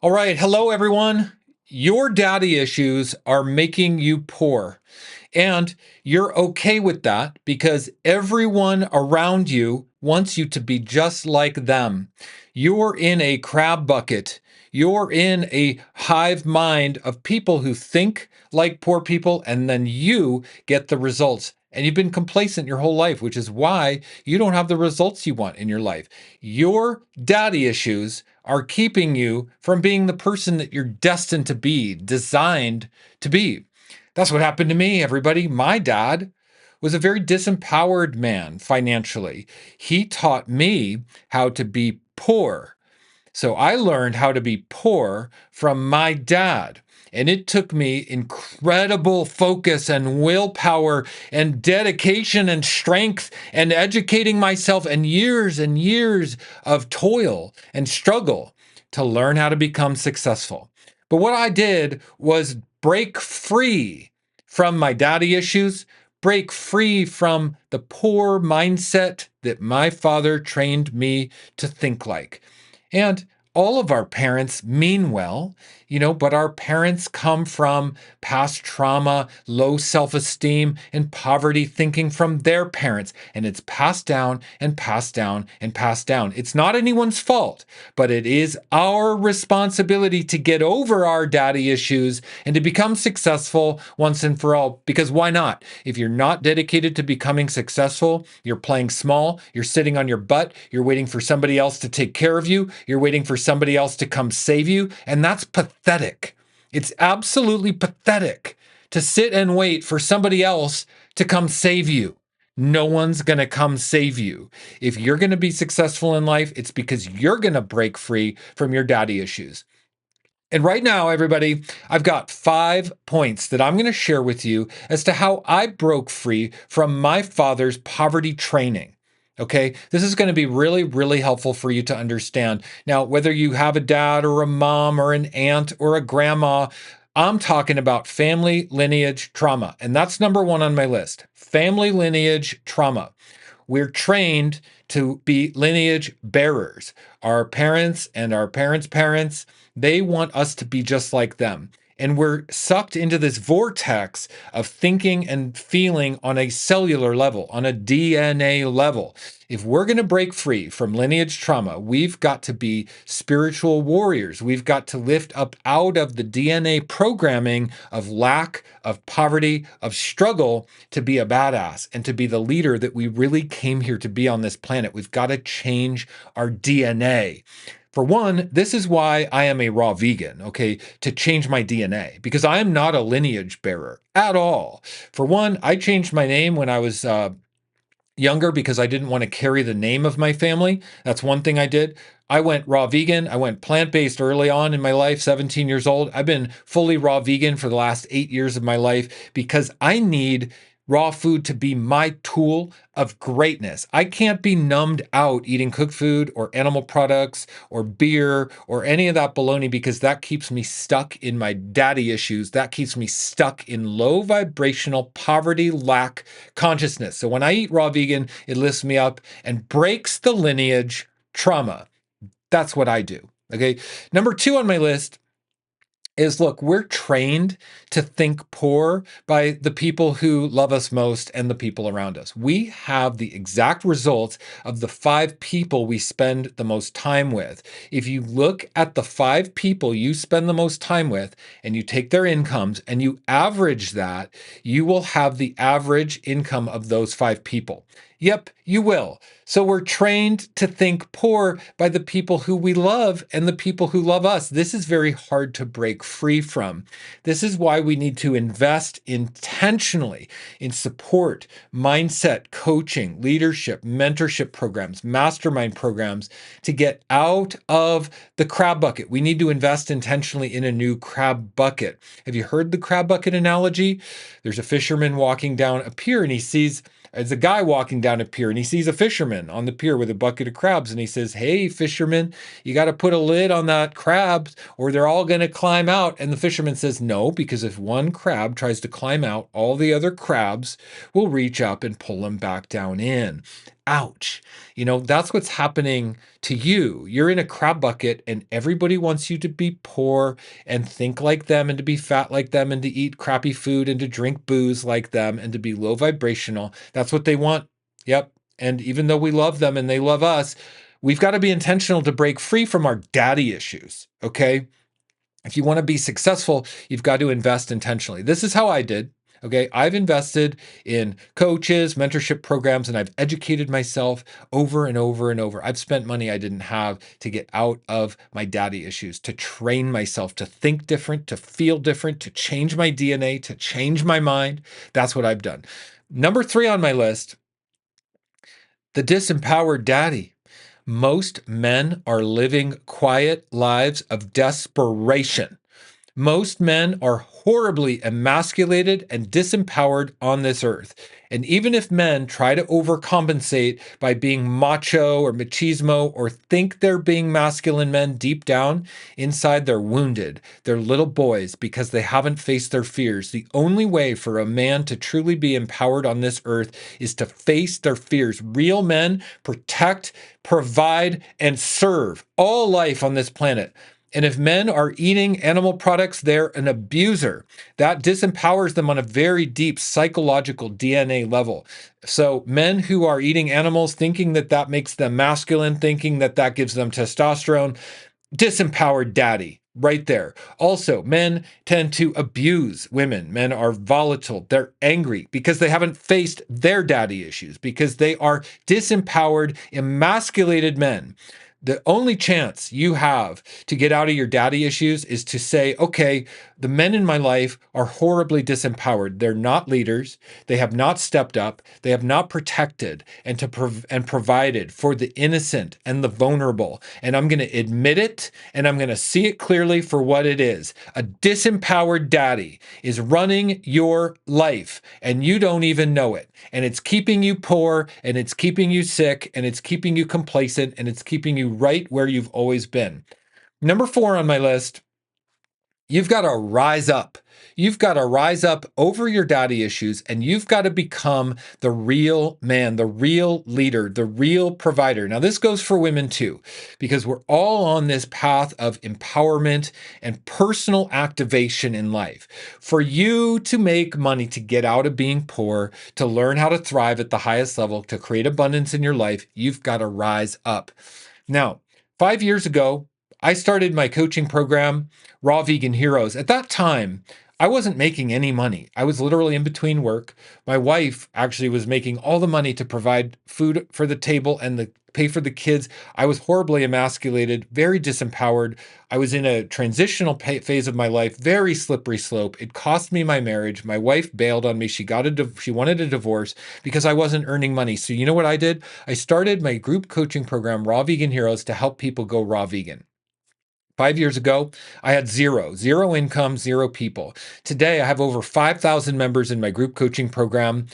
All right. Hello, everyone. Your daddy issues are making you poor. And you're okay with that because everyone around you wants you to be just like them. You're in a crab bucket. You're in a hive mind of people who think like poor people, and then you get the results. And you've been complacent your whole life, which is why you don't have the results you want in your life. Your daddy issues are keeping you from being the person that you're destined to be, designed to be. That's what happened to me, everybody. My dad was a very disempowered man financially. He taught me how to be poor. So I learned how to be poor from my dad. And it took me incredible focus and willpower and dedication and strength and educating myself and years of toil and struggle to learn how to become successful. But what I did was break free from my daddy issues, break free from the poor mindset that my father trained me to think like. And all of our parents mean well, but our parents come from past trauma, low self esteem, and poverty thinking from their parents. And it's passed down and passed down and passed down. It's not anyone's fault, but it is our responsibility to get over our daddy issues and to become successful once and for all. Because why not? If you're not dedicated to becoming successful, you're playing small, you're sitting on your butt, you're waiting for somebody else to take care of you, you're waiting for somebody else to come save you, and that's pathetic. It's absolutely pathetic to sit and wait for somebody else to come save you. No one's going to come save you. If you're going to be successful in life, it's because you're going to break free from your daddy issues. And right now, everybody, I've got 5 points that I'm going to share with you as to how I broke free from my father's poverty training. Okay, this is going to be really, really helpful for you to understand. Now, whether you have a dad or a mom or an aunt or a grandma, I'm talking about family lineage trauma. And that's number one on my list, family lineage trauma. We're trained to be lineage bearers. Our parents and our parents' parents, they want us to be just like them. And we're sucked into this vortex of thinking and feeling on a cellular level, on a DNA level. If we're going to break free from lineage trauma, we've got to be spiritual warriors. We've got to lift up out of the DNA programming of lack, of poverty, of struggle to be a badass and to be the leader that we really came here to be on this planet. We've got to change our DNA. For one, this is why I am a raw vegan, okay, to change my DNA, because I am not a lineage bearer at all. For one, I changed my name when I was younger because I didn't want to carry the name of my family. That's one thing I did. I went raw vegan. I went plant-based early on in my life, 17 years old. I've been fully raw vegan for the last 8 years of my life because I need raw food to be my tool of greatness. I can't be numbed out eating cooked food or animal products or beer or any of that baloney because that keeps me stuck in my daddy issues. That keeps me stuck in low vibrational poverty, lack consciousness. So when I eat raw vegan, it lifts me up and breaks the lineage trauma. That's what I do. Okay. Number 2 on my list is, look, we're trained to think poor by the people who love us most and the people around us. We have the exact results of the 5 people we spend the most time with. If you look at the 5 people you spend the most time with and you take their incomes and you average that, you will have the average income of those 5 people. Yep, you will. So we're trained to think poor by the people who we love and the people who love us. This is very hard to break free from. This is why we need to invest intentionally in support, mindset, coaching, leadership, mentorship programs, mastermind programs to get out of the crab bucket. We need to invest intentionally in a new crab bucket. Have you heard the crab bucket analogy? There's a fisherman walking down a pier and he sees there's a guy walking down a pier and he sees a fisherman on the pier with a bucket of crabs and he says, "Hey, fisherman, you got to put a lid on that crab or they're all going to climb out." And the fisherman says, "No, because if one crab tries to climb out, all the other crabs will reach up and pull him back down in." ouch. That's what's happening to you. You're in a crab bucket and everybody wants you to be poor and think like them and to be fat like them and to eat crappy food and to drink booze like them and to be low vibrational. That's what they want. Yep. And even though we love them and they love us, we've got to be intentional to break free from our daddy issues. Okay. If you want to be successful, you've got to invest intentionally. This is how I did. Okay. I've invested in coaches, mentorship programs, and I've educated myself over and over and over. I've spent money I didn't have to get out of my daddy issues, to train myself to think different, to feel different, to change my DNA, to change my mind. That's what I've done. Number 3 on my list, the disempowered daddy. Most men are living quiet lives of desperation. Most men are horribly emasculated and disempowered on this earth. And even if men try to overcompensate by being macho or machismo or think they're being masculine men, deep down inside they're wounded. They're little boys because they haven't faced their fears. The only way for a man to truly be empowered on this earth is to face their fears. Real men protect, provide, and serve all life on this planet. And if men are eating animal products, they're an abuser. That disempowers them on a very deep psychological DNA level. So men who are eating animals, thinking that that makes them masculine, thinking that that gives them testosterone, disempowered daddy right there. Also, men tend to abuse women. Men are volatile. They're angry because they haven't faced their daddy issues, because they are disempowered, emasculated men. The only chance you have to get out of your daddy issues is to say, okay, the men in my life are horribly disempowered. They're not leaders. They have not stepped up. They have not protected and provided for the innocent and the vulnerable. And I'm going to admit it, and I'm going to see it clearly for what it is. A disempowered daddy is running your life, and you don't even know it. And it's keeping you poor, and it's keeping you sick, and it's keeping you complacent, and it's keeping you right where you've always been. Number 4 on my list, you've got to rise up. You've got to rise up over your daddy issues, and you've got to become the real man, the real leader, the real provider. Now, this goes for women too, because we're all on this path of empowerment and personal activation in life. For you to make money, to get out of being poor, to learn how to thrive at the highest level, to create abundance in your life, you've got to rise up. Now, 5 years ago, I started my coaching program, Raw Vegan Heroes. At that time, I wasn't making any money. I was literally in between work. My wife actually was making all the money to provide food for the table and pay for the kids. I was horribly emasculated, very disempowered. I was in a transitional phase of my life, very slippery slope. It cost me my marriage. My wife bailed on me. She wanted a divorce because I wasn't earning money. So you know what I did? I started my group coaching program, Raw Vegan Heroes, to help people go raw vegan. 5 years ago, I had zero income, zero people. Today, I have over 5,000 members in my group coaching program,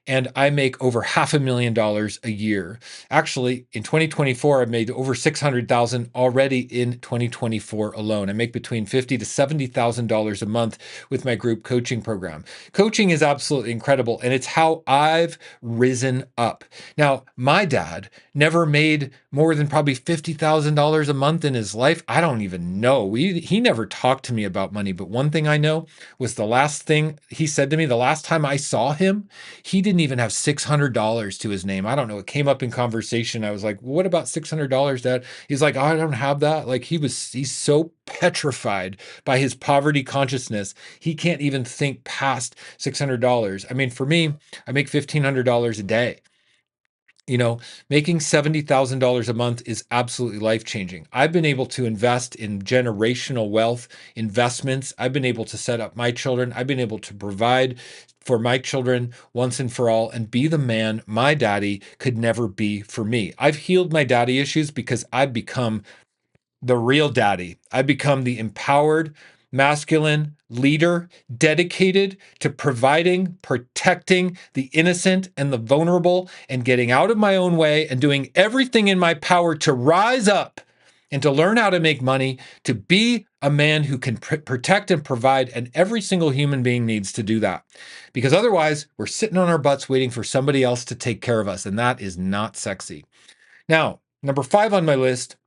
and I make over $500,000 a year. Actually, in 2024, I've made over 600,000 already in 2024 alone. I make between $50,000 to $70,000 a month with my group coaching program. Coaching is absolutely incredible, and it's how I've risen up. Now, my dad never made more than probably $50,000 a month in his life. I don't even know. He never talked to me about money, but one thing I know was the last thing he said to me, the last time I saw him, he didn't even have $600 to his name. I don't know. It came up in conversation. I was like, what about $600, Dad? He's like, oh, I don't have that. Like he's so petrified by his poverty consciousness. He can't even think past $600. I mean, for me, I make $1,500 a day. Making $70,000 a month is absolutely life-changing. I've been able to invest in generational wealth investments. I've been able to set up my children. I've been able to provide for my children once and for all and be the man my daddy could never be for me. I've healed my daddy issues because I've become the real daddy. I become the empowered, masculine leader dedicated to providing, protecting the innocent and the vulnerable, and getting out of my own way and doing everything in my power to rise up and to learn how to make money, to be a man who can protect and provide, and every single human being needs to do that. Because otherwise, we're sitting on our butts waiting for somebody else to take care of us, and that is not sexy. Now, number 5 on my list,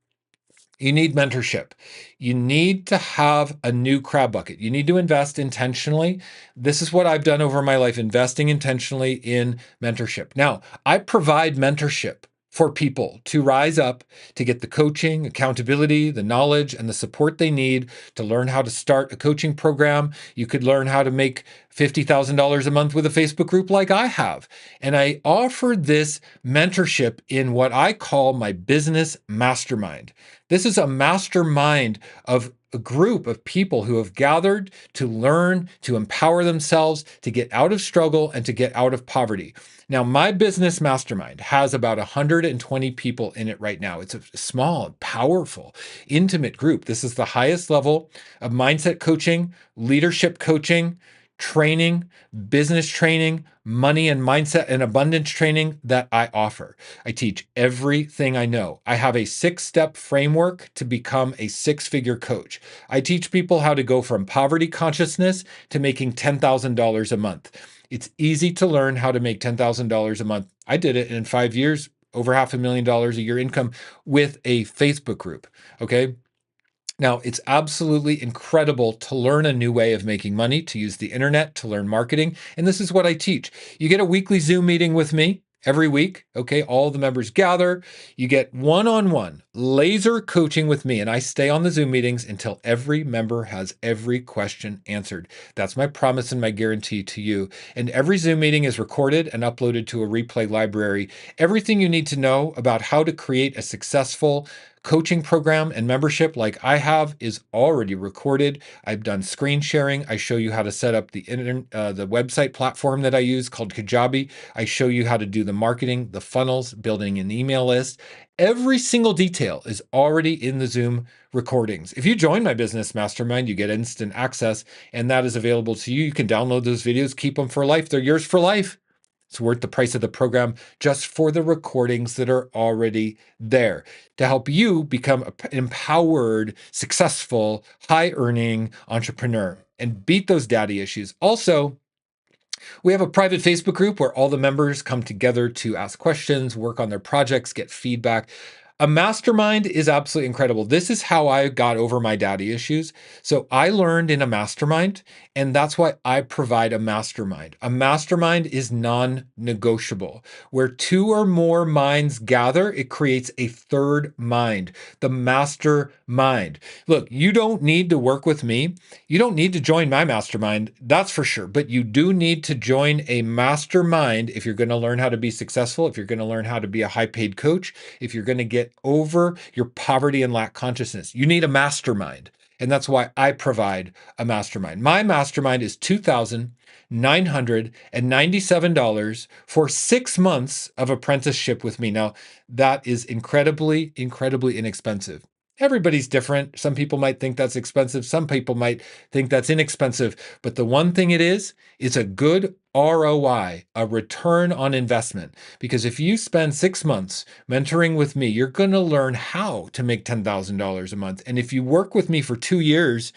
you need mentorship. You need to have a new crab bucket. You need to invest intentionally. This is what I've done over my life, investing intentionally in mentorship. Now, I provide mentorship for people to rise up, to get the coaching, accountability, the knowledge, and the support they need to learn how to start a coaching program. You could learn how to make $50,000 a month with a Facebook group like I have. And I offer this mentorship in what I call my business mastermind. This is a mastermind of a group of people who have gathered to learn, to empower themselves, to get out of struggle, and to get out of poverty. Now, my business mastermind has about 120 people in it right now. It's a small, powerful, intimate group. This is the highest level of mindset coaching, leadership coaching, training, business training, money and mindset and abundance training that I offer. I teach everything I know. I have a 6-step framework to become a 6-figure coach. I teach people how to go from poverty consciousness to making $10,000 a month. It's easy to learn how to make $10,000 a month. I did it in 5 years, over $500,000 a year income with a Facebook group. Okay. Now, it's absolutely incredible to learn a new way of making money, to use the internet, to learn marketing. And this is what I teach. You get a weekly Zoom meeting with me every week. Okay. All the members gather. You get one-on-one laser coaching with me. And I stay on the Zoom meetings until every member has every question answered. That's my promise and my guarantee to you. And every Zoom meeting is recorded and uploaded to a replay library. Everything you need to know about how to create a successful coaching program and membership like I have is already recorded. I've done screen sharing. I show you how to set up the website platform that I use called Kajabi. I show you how to do the marketing, the funnels, building an email list. Every single detail is already in the Zoom recordings. If you join my business mastermind, you get instant access, and that is available to you. You can download those videos, keep them for life. They're yours for life. It's worth the price of the program just for the recordings that are already there to help you become an empowered, successful, high-earning entrepreneur and beat those daddy issues. Also, we have a private Facebook group where all the members come together to ask questions, work on their projects, get feedback. A mastermind is absolutely incredible. This is how I got over my daddy issues. So I learned in a mastermind, and that's why I provide a mastermind. A mastermind is non-negotiable. Where 2 or more minds gather, it creates a third mind, the mastermind. Look, you don't need to work with me. You don't need to join my mastermind, that's for sure. But you do need to join a mastermind if you're going to learn how to be successful, if you're going to learn how to be a high-paid coach, if you're going to get over your poverty and lack consciousness. You need a mastermind. And that's why I provide a mastermind. My mastermind is $2,997 for 6 months of apprenticeship with me. Now, that is incredibly, incredibly inexpensive. Everybody's different. Some people might think that's expensive. Some people might think that's inexpensive. But the one thing it is a good ROI, a return on investment. Because if you spend 6 months mentoring with me, you're going to learn how to make $10,000 a month. And if you work with me for 2 years,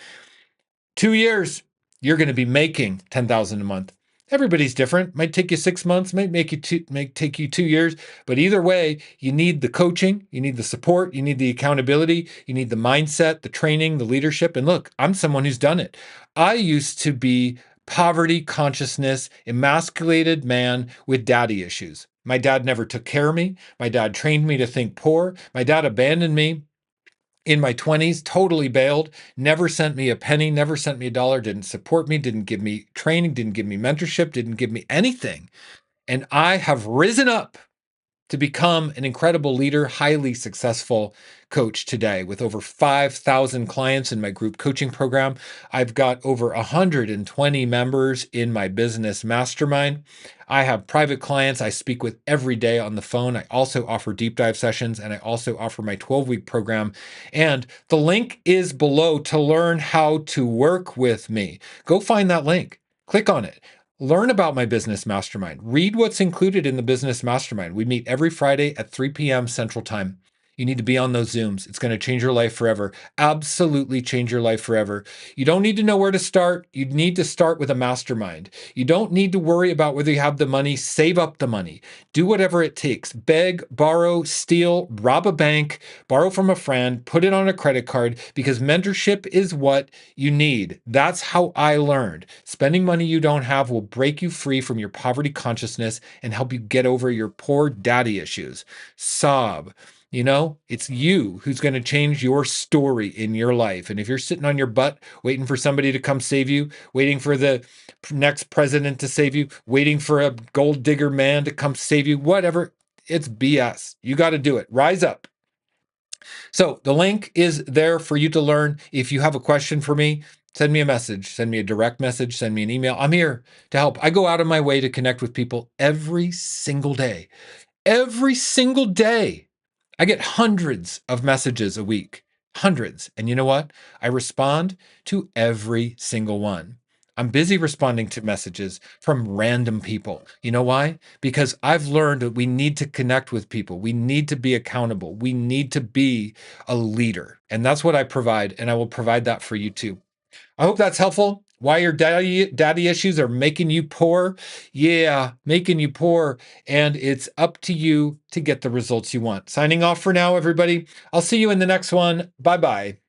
2 years, you're going to be making $10,000 a month. Everybody's different. Might take you 6 months, might take you 2 years, but either way, you need the coaching, you need the support, you need the accountability, you need the mindset, the training, the leadership. And look, I'm someone who's done it. I used to be poverty consciousness, emasculated man with daddy issues. My dad never took care of me. My dad trained me to think poor. My dad abandoned me in my 20s, totally bailed, never sent me a penny, never sent me a dollar, didn't support me, didn't give me training, didn't give me mentorship, didn't give me anything. And I have risen up to become an incredible leader, highly successful coach today with over 5,000 clients in my group coaching program. I've got over 120 members in my business mastermind. I have private clients I speak with every day on the phone. I also offer deep dive sessions, and I also offer my 12-week program. And the link is below to learn how to work with me. Go find that link. Click on it. Learn about my business mastermind. Read what's included in the business mastermind. We meet every Friday at 3 p.m. Central Time. You need to be on those Zooms. It's going to change your life forever. Absolutely change your life forever. You don't need to know where to start. You need to start with a mastermind. You don't need to worry about whether you have the money. Save up the money. Do whatever it takes. Beg, borrow, steal, rob a bank, borrow from a friend, put it on a credit card, because mentorship is what you need. That's how I learned. Spending money you don't have will break you free from your poverty consciousness and help you get over your poor daddy issues. Sob. You know, it's you who's going to change your story in your life. And if you're sitting on your butt, waiting for somebody to come save you, waiting for the next president to save you, waiting for a gold digger man to come save you, whatever, it's BS. You got to do it. Rise up. So the link is there for you to learn. If you have a question for me, send me a message, send me a direct message, send me an email. I'm here to help. I go out of my way to connect with people every single day. Every single day. I get hundreds of messages a week, hundreds. And you know what? I respond to every single one. I'm busy responding to messages from random people. You know why? Because I've learned that we need to connect with people. We need to be accountable. We need to be a leader. And that's what I provide. And I will provide that for you too. I hope that's helpful. Why your daddy issues are making you poor. Yeah, making you poor. And it's up to you to get the results you want. Signing off for now, everybody. I'll see you in the next one. Bye-bye.